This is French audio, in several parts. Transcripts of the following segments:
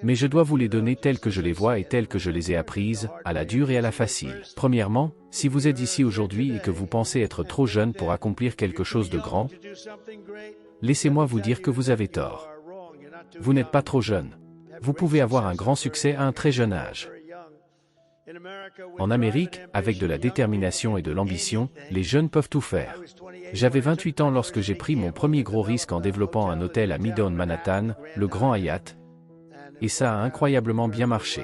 Mais je dois vous les donner telles que je les vois et telles que je les ai apprises, à la dure et à la facile. Premièrement, si vous êtes ici aujourd'hui et que vous pensez être trop jeune pour accomplir quelque chose de grand, laissez-moi vous dire que vous avez tort. Vous n'êtes pas trop jeune. Vous pouvez avoir un grand succès à un très jeune âge. En Amérique, avec de la détermination et de l'ambition, les jeunes peuvent tout faire. J'avais 28 ans lorsque j'ai pris mon premier gros risque en développant un hôtel à Midtown Manhattan, le Grand Hyatt, et ça a incroyablement bien marché.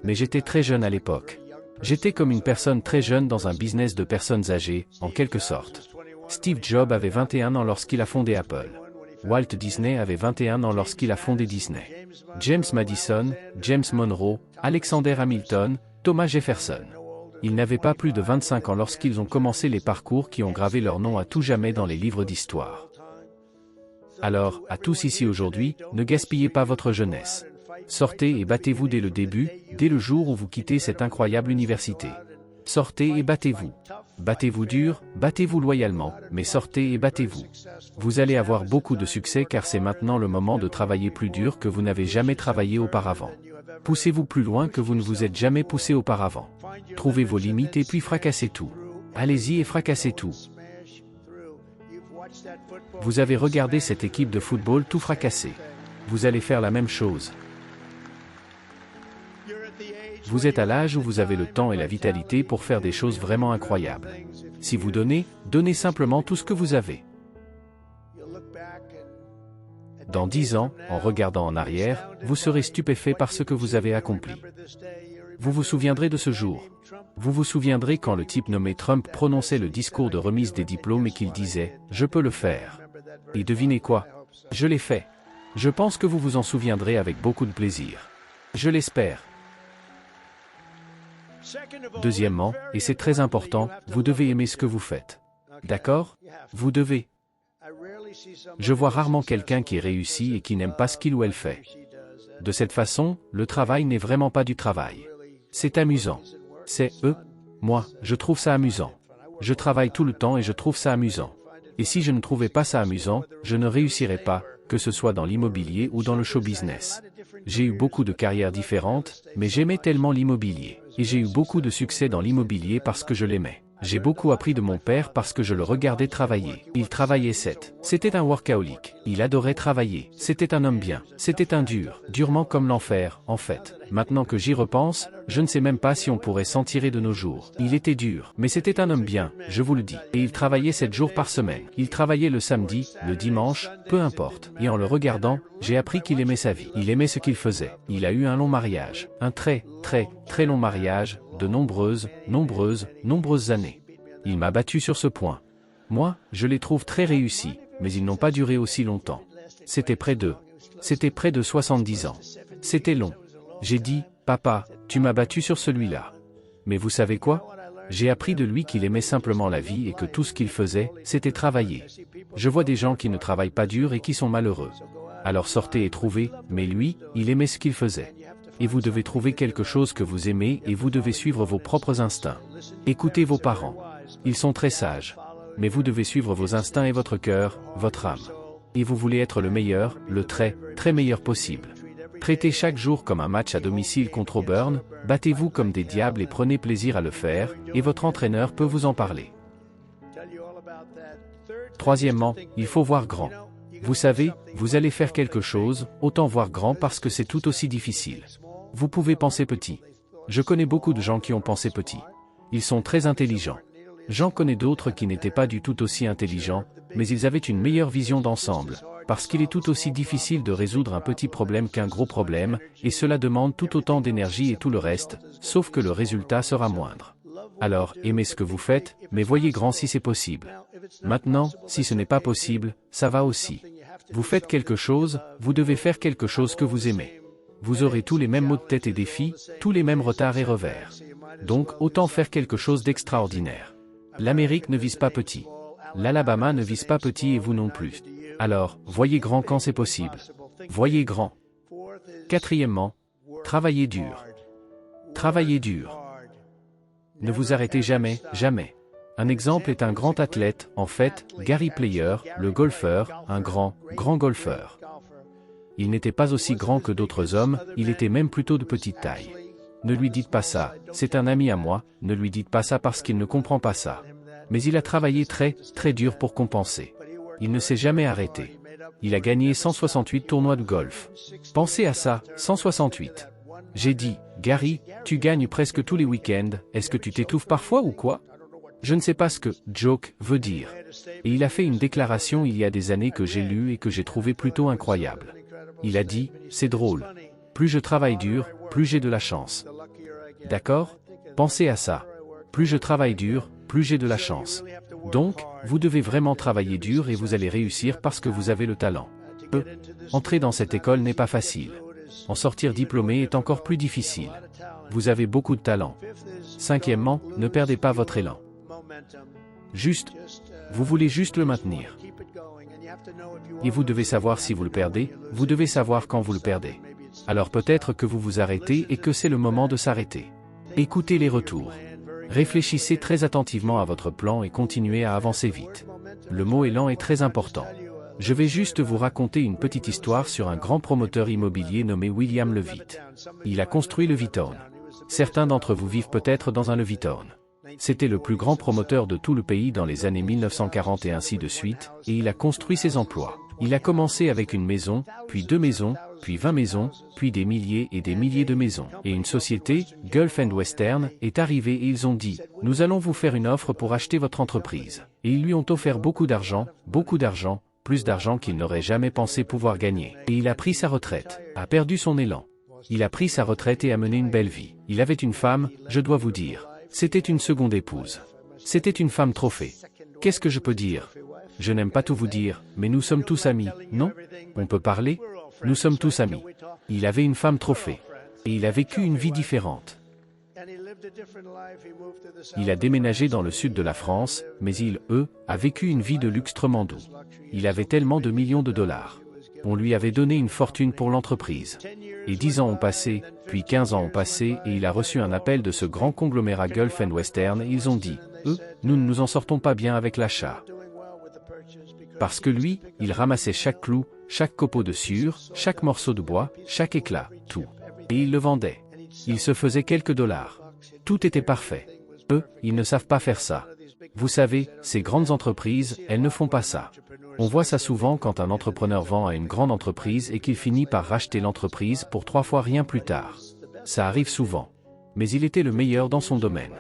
Mais j'étais très jeune à l'époque. J'étais comme une personne très jeune dans un business de personnes âgées, en quelque sorte. Steve Jobs avait 21 ans lorsqu'il a fondé Apple. Walt Disney avait 21 ans lorsqu'il a fondé Disney. James Madison, James Monroe, Alexander Hamilton, Thomas Jefferson. Ils n'avaient pas plus de 25 ans lorsqu'ils ont commencé les parcours qui ont gravé leur nom à tout jamais dans les livres d'histoire. Alors, à tous ici aujourd'hui, ne gaspillez pas votre jeunesse. Sortez et battez-vous dès le début, dès le jour où vous quittez cette incroyable université. Sortez et battez-vous. Battez-vous dur, battez-vous loyalement, mais sortez et battez-vous. Vous allez avoir beaucoup de succès car c'est maintenant le moment de travailler plus dur que vous n'avez jamais travaillé auparavant. Poussez-vous plus loin que vous ne vous êtes jamais poussé auparavant. Trouvez vos limites et puis fracassez tout. Allez-y et fracassez tout. Vous avez regardé cette équipe de football tout fracasser. Vous allez faire la même chose. Vous êtes à l'âge où vous avez le temps et la vitalité pour faire des choses vraiment incroyables. Si vous donnez, donnez simplement tout ce que vous avez. Dans 10 ans, en regardant en arrière, vous serez stupéfait par ce que vous avez accompli. Vous vous souviendrez de ce jour. Vous vous souviendrez quand le type nommé Trump prononçait le discours de remise des diplômes et qu'il disait « Je peux le faire ». Et devinez quoi? Je l'ai fait. Je pense que vous vous en souviendrez avec beaucoup de plaisir. Je l'espère. Deuxièmement, et c'est très important, vous devez aimer ce que vous faites. D'accord? Vous devez. Je vois rarement quelqu'un qui réussit et qui n'aime pas ce qu'il ou elle fait. De cette façon, le travail n'est vraiment pas du travail. C'est amusant. C'est moi, je trouve ça amusant. Je travaille tout le temps et je trouve ça amusant. Et si je ne trouvais pas ça amusant, je ne réussirais pas, que ce soit dans l'immobilier ou dans le show business. J'ai eu beaucoup de carrières différentes, mais j'aimais tellement l'immobilier. Et j'ai eu beaucoup de succès dans l'immobilier parce que je l'aimais. J'ai beaucoup appris de mon père parce que je le regardais travailler. Il travaillait 7. C'était un workaholic. Il adorait travailler. C'était un homme bien. C'était un dur. Durement comme l'enfer, en fait. Maintenant que j'y repense, je ne sais même pas si on pourrait s'en tirer de nos jours. Il était dur. Mais c'était un homme bien, je vous le dis. Et il travaillait 7 jours par semaine. Il travaillait le samedi, le dimanche, peu importe. Et en le regardant, j'ai appris qu'il aimait sa vie. Il aimait ce qu'il faisait. Il a eu un long mariage. Un très long mariage, de nombreuses années. Il m'a battu sur ce point. Moi, je les trouve très réussis, mais ils n'ont pas duré aussi longtemps. C'était près de 70 ans. C'était long. J'ai dit, papa, tu m'as battu sur celui-là. Mais vous savez quoi? J'ai appris de lui qu'il aimait simplement la vie et que tout ce qu'il faisait, c'était travailler. Je vois des gens qui ne travaillent pas dur et qui sont malheureux. Alors sortez et trouvez, mais lui, il aimait ce qu'il faisait. Et vous devez trouver quelque chose que vous aimez et vous devez suivre vos propres instincts. Écoutez vos parents. Ils sont très sages. Mais vous devez suivre vos instincts et votre cœur, votre âme. Et vous voulez être le meilleur, le très meilleur possible. Traitez chaque jour comme un match à domicile contre Auburn, battez-vous comme des diables et prenez plaisir à le faire, et votre entraîneur peut vous en parler. Troisièmement, il faut voir grand. Vous savez, vous allez faire quelque chose, autant voir grand parce que c'est tout aussi difficile. Vous pouvez penser petit. Je connais beaucoup de gens qui ont pensé petit. Ils sont très intelligents. J'en connais d'autres qui n'étaient pas du tout aussi intelligents, mais ils avaient une meilleure vision d'ensemble, parce qu'il est tout aussi difficile de résoudre un petit problème qu'un gros problème, et cela demande tout autant d'énergie et tout le reste, sauf que le résultat sera moindre. Alors, aimez ce que vous faites, mais voyez grand si c'est possible. Maintenant, si ce n'est pas possible, ça va aussi. Vous faites quelque chose, vous devez faire quelque chose que vous aimez. Vous aurez tous les mêmes maux de tête et défis, tous les mêmes retards et revers. Donc, autant faire quelque chose d'extraordinaire. L'Amérique ne vise pas petit. L'Alabama ne vise pas petit et vous non plus. Alors, voyez grand quand c'est possible. Voyez grand. Quatrièmement, travaillez dur. Travaillez dur. Ne vous arrêtez jamais. Un exemple est un grand athlète, en fait, Gary Player, le golfeur, un grand golfeur. Il n'était pas aussi grand que d'autres hommes, il était même plutôt de petite taille. Ne lui dites pas ça, c'est un ami à moi, ne lui dites pas ça parce qu'il ne comprend pas ça. Mais il a travaillé très dur pour compenser. Il ne s'est jamais arrêté. Il a gagné 168 tournois de golf. Pensez à ça, 168. J'ai dit, Gary, tu gagnes presque tous les week-ends, est-ce que tu t'étouffes parfois ou quoi? Je ne sais pas ce que « joke » veut dire. Et il a fait une déclaration il y a des années que j'ai lue et que j'ai trouvée plutôt incroyable. Il a dit, c'est drôle. Plus je travaille dur, plus j'ai de la chance. D'accord? Pensez à ça. Plus je travaille dur, plus j'ai de la chance. Donc, vous devez vraiment travailler dur et vous allez réussir parce que vous avez le talent. Entrer dans cette école n'est pas facile. En sortir diplômé est encore plus difficile. Vous avez beaucoup de talent. Cinquièmement, ne perdez pas votre élan. Vous voulez juste le maintenir. Et vous devez savoir si vous le perdez, vous devez savoir quand vous le perdez. Alors peut-être que vous vous arrêtez et que c'est le moment de s'arrêter. Écoutez les retours. Réfléchissez très attentivement à votre plan et continuez à avancer vite. Le mot élan est très important. Je vais juste vous raconter une petite histoire sur un grand promoteur immobilier nommé William Levitt. Il a construit Levittown. Certains d'entre vous vivent peut-être dans un Levittown. C'était le plus grand promoteur de tout le pays dans les années 1940 et ainsi de suite, et il a construit ses emplois. Il a commencé avec une maison, puis 2 maisons, puis 20 maisons, puis des milliers et des milliers de maisons. Et une société, Gulf & Western, est arrivée et ils ont dit, nous allons vous faire une offre pour acheter votre entreprise. Et ils lui ont offert beaucoup d'argent, plus d'argent qu'il n'aurait jamais pensé pouvoir gagner. Et il a pris sa retraite, a perdu son élan. Il a pris sa retraite et a mené une belle vie. Il avait une femme, je dois vous dire. C'était une seconde épouse. C'était une femme trophée. Qu'est-ce que je peux dire? Je n'aime pas tout vous dire, mais nous sommes tous amis, non? On peut parler? Nous sommes tous amis. Il avait une femme trophée. Et il a vécu une vie différente. Il a déménagé dans le sud de la France, mais il, a vécu une vie de luxe tremendou. Il avait tellement de millions de dollars. On lui avait donné une fortune pour l'entreprise. Et 10 ans ont passé, puis 15 ans ont passé et il a reçu un appel de ce grand conglomérat Gulf & Western et ils ont dit, nous ne nous en sortons pas bien avec l'achat. Parce que lui, il ramassait chaque clou, chaque copeau de sciure, chaque morceau de bois, chaque éclat, tout. Et il le vendait. Il se faisait quelques dollars. Tout était parfait. Eux, ils ne savent pas faire ça. Vous savez, ces grandes entreprises, elles ne font pas ça. On voit ça souvent quand un entrepreneur vend à une grande entreprise et qu'il finit par racheter l'entreprise pour 3 fois rien plus tard. Ça arrive souvent. Mais il était le meilleur dans son domaine.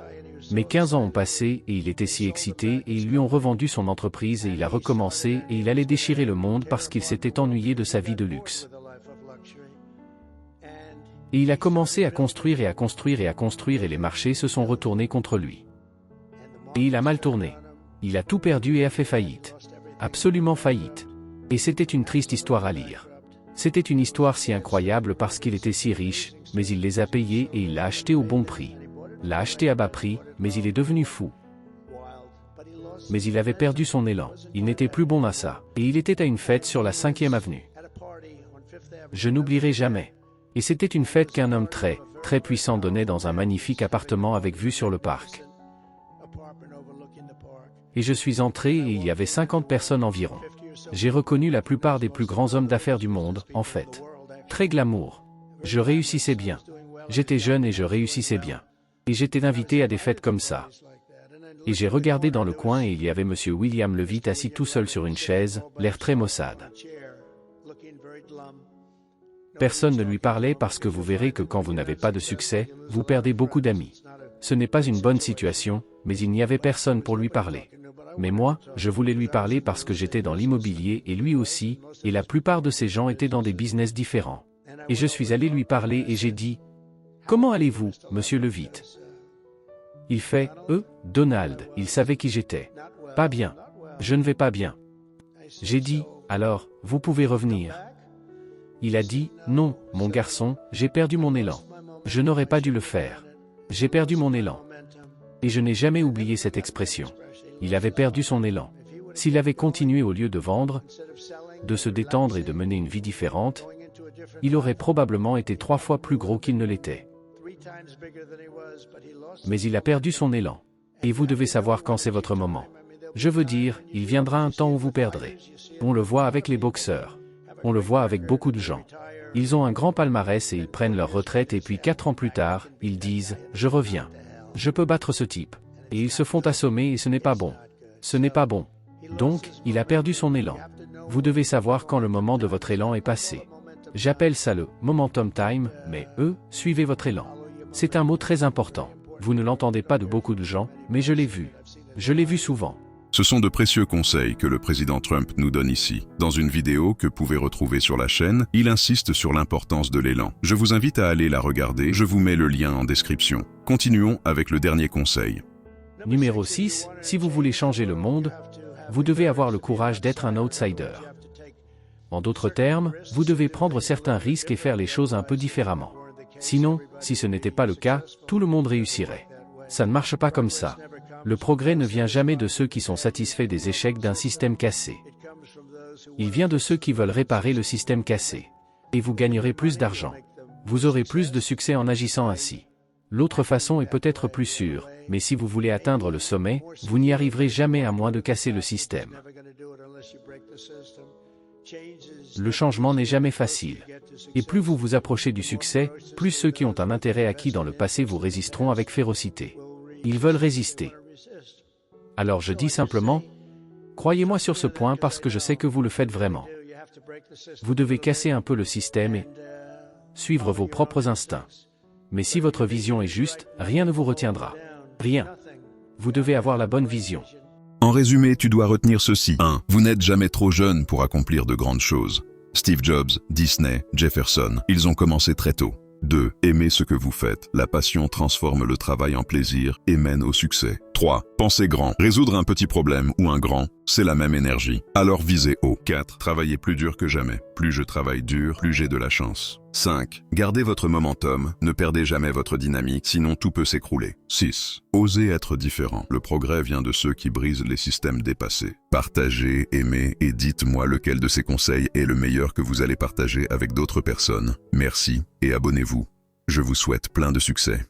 Mais 15 ans ont passé et il était si excité et ils lui ont revendu son entreprise et il a recommencé et il allait déchirer le monde parce qu'il s'était ennuyé de sa vie de luxe. Et il a commencé à construire et à construire et à construire et les marchés se sont retournés contre lui. Et il a mal tourné. Il a tout perdu et a fait faillite. Absolument faillite. Et c'était une triste histoire à lire. C'était une histoire si incroyable parce qu'il était si riche, mais il les a payés et il l'a acheté au bon prix. L'a acheté à bas prix, mais il est devenu fou. Mais il avait perdu son élan, il n'était plus bon à ça, et il était à une fête sur la 5e avenue. Je n'oublierai jamais. Et c'était une fête qu'un homme très puissant donnait dans un magnifique appartement avec vue sur le parc. Et je suis entré et il y avait 50 personnes environ. J'ai reconnu la plupart des plus grands hommes d'affaires du monde, en fait. Très glamour. Je réussissais bien. J'étais jeune et je réussissais bien. Et j'étais invité à des fêtes comme ça. Et j'ai regardé dans le coin et il y avait monsieur William Levitt assis tout seul sur une chaise, l'air très maussade. Personne ne lui parlait parce que vous verrez que quand vous n'avez pas de succès, vous perdez beaucoup d'amis. Ce n'est pas une bonne situation, mais il n'y avait personne pour lui parler. Mais moi, je voulais lui parler parce que j'étais dans l'immobilier et lui aussi, et la plupart de ces gens étaient dans des business différents. Et je suis allé lui parler et j'ai dit, « Comment allez-vous, monsieur Levitt ?» Il fait, Donald, il savait qui j'étais. « Pas bien. Je ne vais pas bien. » J'ai dit, « Alors, vous pouvez revenir. » Il a dit, « Non, mon garçon, j'ai perdu mon élan. Je n'aurais pas dû le faire. J'ai perdu mon élan. » Et je n'ai jamais oublié cette expression. Il avait perdu son élan. S'il avait continué au lieu de vendre, de se détendre et de mener une vie différente, il aurait probablement été 3 fois plus gros qu'il ne l'était. Mais il a perdu son élan. Et vous devez savoir quand c'est votre moment. Je veux dire, il viendra un temps où vous perdrez. On le voit avec les boxeurs. On le voit avec beaucoup de gens. Ils ont un grand palmarès et ils prennent leur retraite et puis 4 ans plus tard, ils disent « Je reviens. Je peux battre ce type. » Et ils se font assommer et ce n'est pas bon. Ce n'est pas bon. Donc, il a perdu son élan. Vous devez savoir quand le moment de votre élan est passé. J'appelle ça le « momentum time », mais suivez votre élan. C'est un mot très important. Vous ne l'entendez pas de beaucoup de gens, mais je l'ai vu. Je l'ai vu souvent. Ce sont de précieux conseils que le président Trump nous donne ici. Dans une vidéo que vous pouvez retrouver sur la chaîne, il insiste sur l'importance de l'élan. Je vous invite à aller la regarder, je vous mets le lien en description. Continuons avec le dernier conseil. Numéro 6, si vous voulez changer le monde, vous devez avoir le courage d'être un outsider. En d'autres termes, vous devez prendre certains risques et faire les choses un peu différemment. Sinon, si ce n'était pas le cas, tout le monde réussirait. Ça ne marche pas comme ça. Le progrès ne vient jamais de ceux qui sont satisfaits des échecs d'un système cassé. Il vient de ceux qui veulent réparer le système cassé. Et vous gagnerez plus d'argent. Vous aurez plus de succès en agissant ainsi. L'autre façon est peut-être plus sûre, mais si vous voulez atteindre le sommet, vous n'y arriverez jamais à moins de casser le système. Le changement n'est jamais facile. Et plus vous vous approchez du succès, plus ceux qui ont un intérêt acquis dans le passé vous résisteront avec férocité. Ils veulent résister. Alors je dis simplement, croyez-moi sur ce point parce que je sais que vous le faites vraiment. Vous devez casser un peu le système et suivre vos propres instincts. Mais si votre vision est juste, rien ne vous retiendra. Rien. Vous devez avoir la bonne vision. En résumé, tu dois retenir ceci. 1. Vous n'êtes jamais trop jeune pour accomplir de grandes choses. Steve Jobs, Disney, Jefferson, ils ont commencé très tôt. 2. Aimez ce que vous faites. La passion transforme le travail en plaisir et mène au succès. 3. Pensez grand. Résoudre un petit problème ou un grand, c'est la même énergie. Alors visez haut. 4. Travaillez plus dur que jamais. Plus je travaille dur, plus j'ai de la chance. 5. Gardez votre momentum. Ne perdez jamais votre dynamique, sinon tout peut s'écrouler. 6. Osez être différent. Le progrès vient de ceux qui brisent les systèmes dépassés. Partagez, aimez et dites-moi lequel de ces conseils est le meilleur que vous allez partager avec d'autres personnes. Merci et abonnez-vous. Je vous souhaite plein de succès.